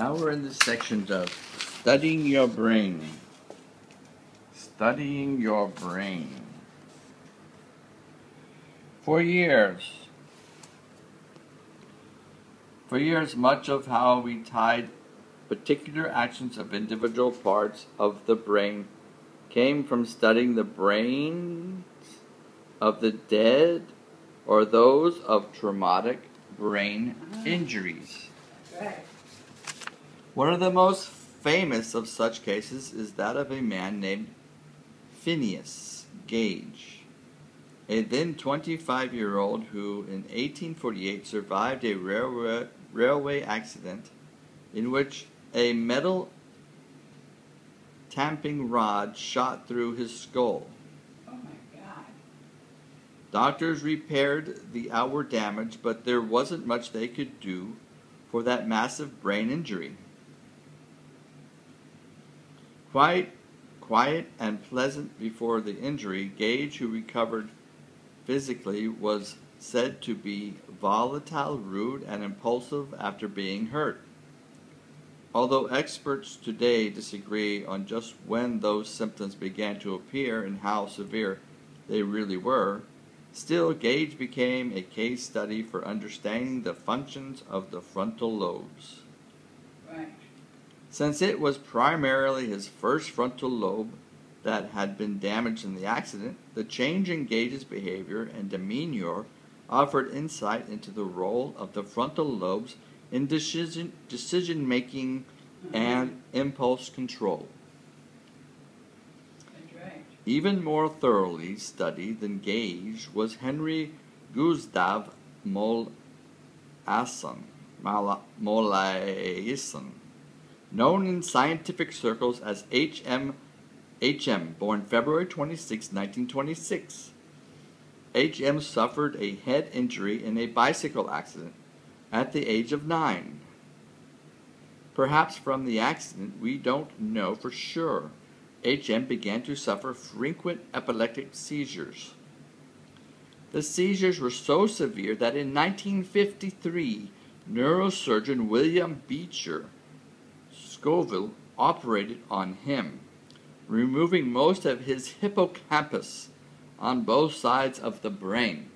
Now we're in the section of studying your brain. Studying your brain. For years, much of how we tied particular actions of individual parts of the brain came from studying the brains of the dead or those of traumatic brain injuries. Right. One of the most famous of such cases is that of a man named Phineas Gage, a then 25-year-old who in 1848 survived a railway accident in which a metal tamping rod shot through his skull. Oh my God. Doctors repaired the outward damage, but there wasn't much they could do for that massive brain injury. Quite quiet and pleasant before the injury, Gage, who recovered physically, was said to be volatile, rude, and impulsive after being hurt. Although experts today disagree on just when those symptoms began to appear and how severe they really were, still Gage became a case study for understanding the functions of the frontal lobes. Right. Since it was primarily his first frontal lobe that had been damaged in the accident, the change in Gage's behavior and demeanor offered insight into the role of the frontal lobes in decision-making and impulse control. That's right. Even more thoroughly studied than Gage was Henry Gustav Molaison, known in scientific circles as H.M., born February 26, 1926. H.M. suffered a head injury in a bicycle accident at the age of 9. Perhaps from the accident, we don't know for sure, H.M. began to suffer frequent epileptic seizures. The seizures were so severe that in 1953, neurosurgeon William Beecher Scoville operated on him, removing most of his hippocampus on both sides of the brain.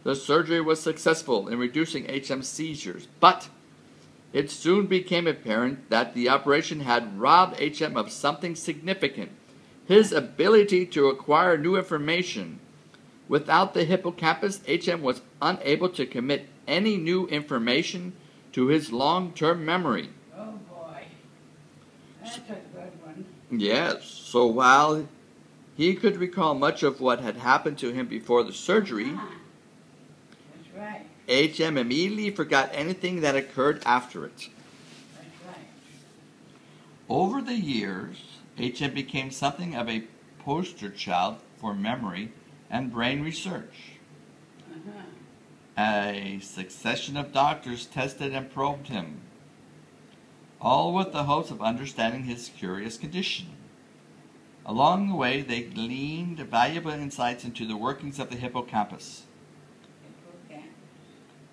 The surgery was successful in reducing H.M.'s seizures, but it soon became apparent that the operation had robbed H.M. of something significant, his ability to acquire new information. Without the hippocampus, H.M. was unable to commit any new information to his long-term memory. Oh boy. That's a good one. Yes, so while he could recall much of what had happened to him before the surgery, That's right. H.M. immediately forgot anything that occurred after it. That's right. Over the years, H.M. became something of a poster child for memory and brain research. A succession of doctors tested and probed him, all with the hopes of understanding his curious condition. Along the way, they gleaned valuable insights into the workings of the hippocampus.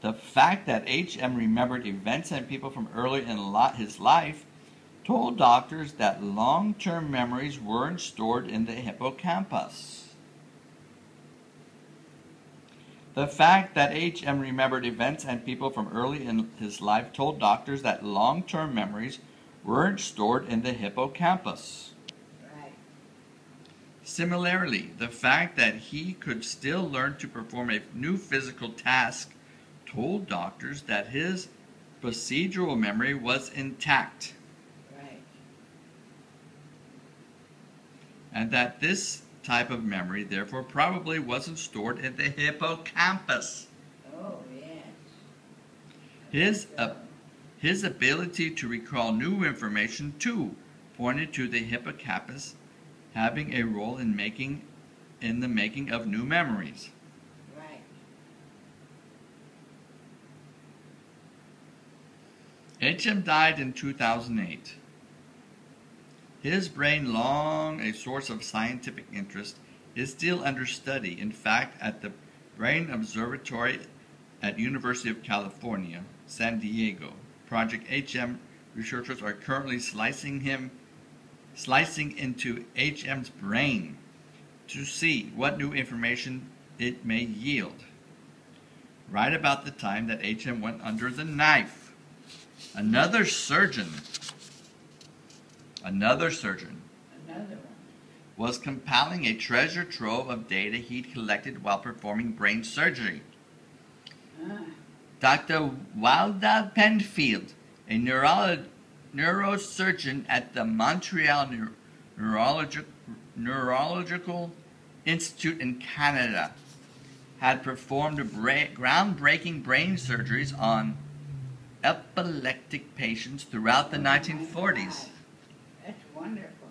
The fact that H.M. remembered events and people from early in his life told doctors that long-term memories weren't stored in the hippocampus. The fact that H.M. remembered events and people from early in his life told doctors that long-term memories weren't stored in the hippocampus. Right. Similarly, the fact that he could still learn to perform a new physical task told doctors that his procedural memory was intact. Right. And that this type of memory, therefore, probably wasn't stored in the hippocampus. Oh, yes. His ability to recall new information, too, pointed to the hippocampus having a role in the making of new memories. Right. H.M. died in 2008. His brain, long a source of scientific interest, is still under study. In fact, at the Brain Observatory at University of California, San Diego, Project HM researchers are currently slicing into HM's brain to see what new information it may yield. Right about the time that HM went under the knife, another surgeon was compiling a treasure trove of data he'd collected while performing brain surgery. Dr. Walda Penfield, a neurosurgeon at the Montreal Neurological Institute in Canada, had performed groundbreaking brain surgeries on epileptic patients throughout the 1940s. That's wonderful.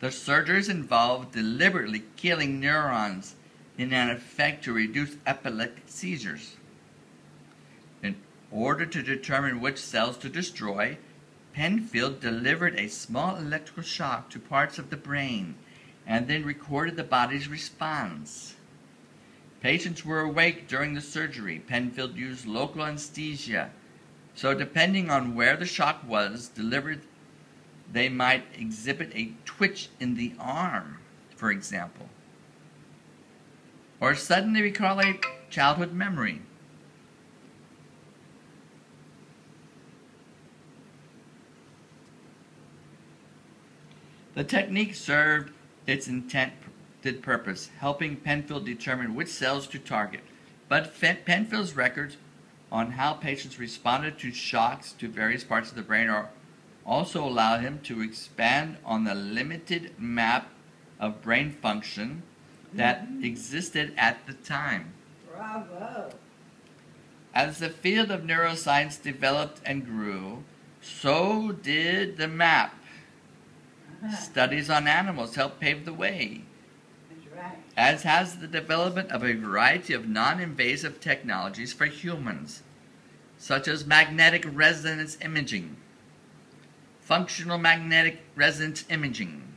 The surgeries involved deliberately killing neurons in an effect to reduce epileptic seizures. In order to determine which cells to destroy, Penfield delivered a small electrical shock to parts of the brain and then recorded the body's response. Patients were awake during the surgery. Penfield used local anesthesia, so depending on where the shock was delivered, they might exhibit a twitch in the arm, for example, or suddenly recall a childhood memory. The technique served its intended purpose, helping Penfield determine which cells to target. But Penfield's records on how patients responded to shocks to various parts of the brain also allowed him to expand on the limited map of brain function that existed at the time. Bravo. As the field of neuroscience developed and grew, so did the map. Studies on animals helped pave the way, Right. as has the development of a variety of non-invasive technologies for humans, such as magnetic resonance imaging, functional magnetic resonance imaging,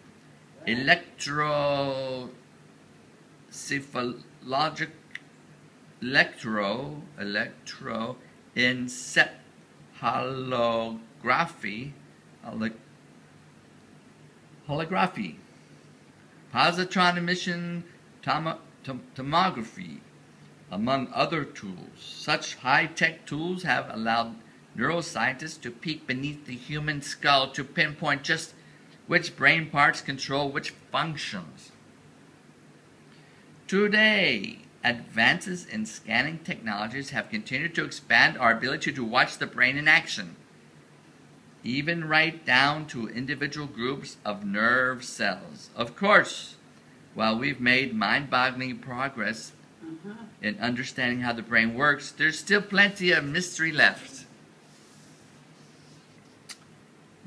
electroencephalography, holography, positron emission tomography, among other tools. Such high-tech tools have allowed neuroscientists to peek beneath the human skull to pinpoint just which brain parts control which functions. Today, advances in scanning technologies have continued to expand our ability to watch the brain in action, even right down to individual groups of nerve cells. Of course, while we've made mind-boggling progress in understanding how the brain works, there's still plenty of mystery left.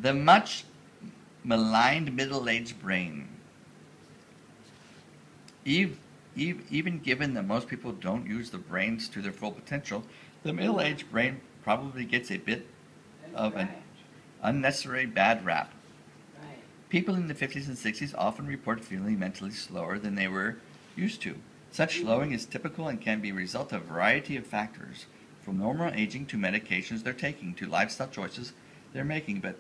The much maligned middle-aged brain. Even given that most people don't use the brains to their full potential, the middle-aged brain probably gets a bit of an unnecessary bad rap. Right. People in the 50s and 60s often report feeling mentally slower than they were used to. Such slowing is typical and can be a result of a variety of factors, from normal aging to medications they're taking to lifestyle choices they're making. But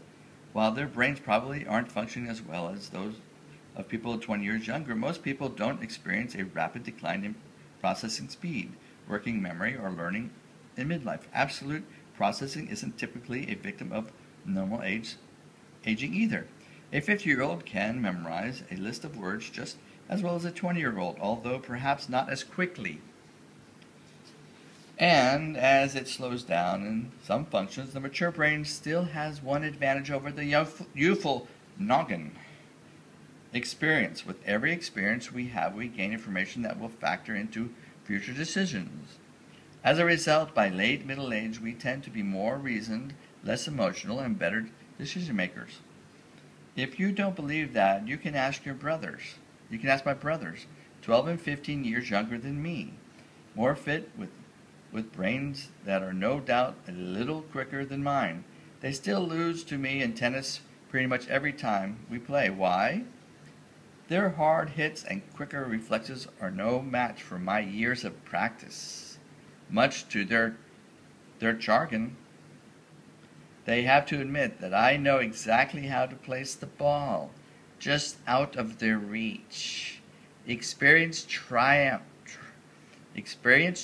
while their brains probably aren't functioning as well as those of people 20 years younger, most people don't experience a rapid decline in processing speed, working memory, or learning in midlife. Absolute processing isn't typically a victim of normal aging either. A 50-year-old can memorize a list of words just as well as a 20-year-old, although perhaps not as quickly. And as it slows down in some functions, the mature brain still has one advantage over the youthful noggin. Experience. With every experience we have, we gain information that will factor into future decisions. As a result, by late middle age, we tend to be more reasoned, less emotional, and better decision makers. If you don't believe that, you can ask your brothers. You can ask my brothers, 12 and 15 years younger than me, more fit with brains that are no doubt a little quicker than mine. They still lose to me in tennis pretty much every time we play. Why? Their hard hits and quicker reflexes are no match for my years of practice. Much to their jargon, They have to admit that I know exactly how to place the ball, just out of their reach. Experience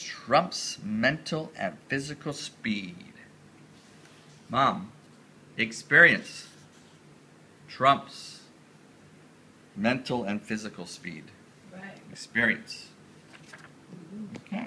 trumps mental and physical speed. Mom, experience trumps mental and physical speed. Right. Experience. Mhm. Okay.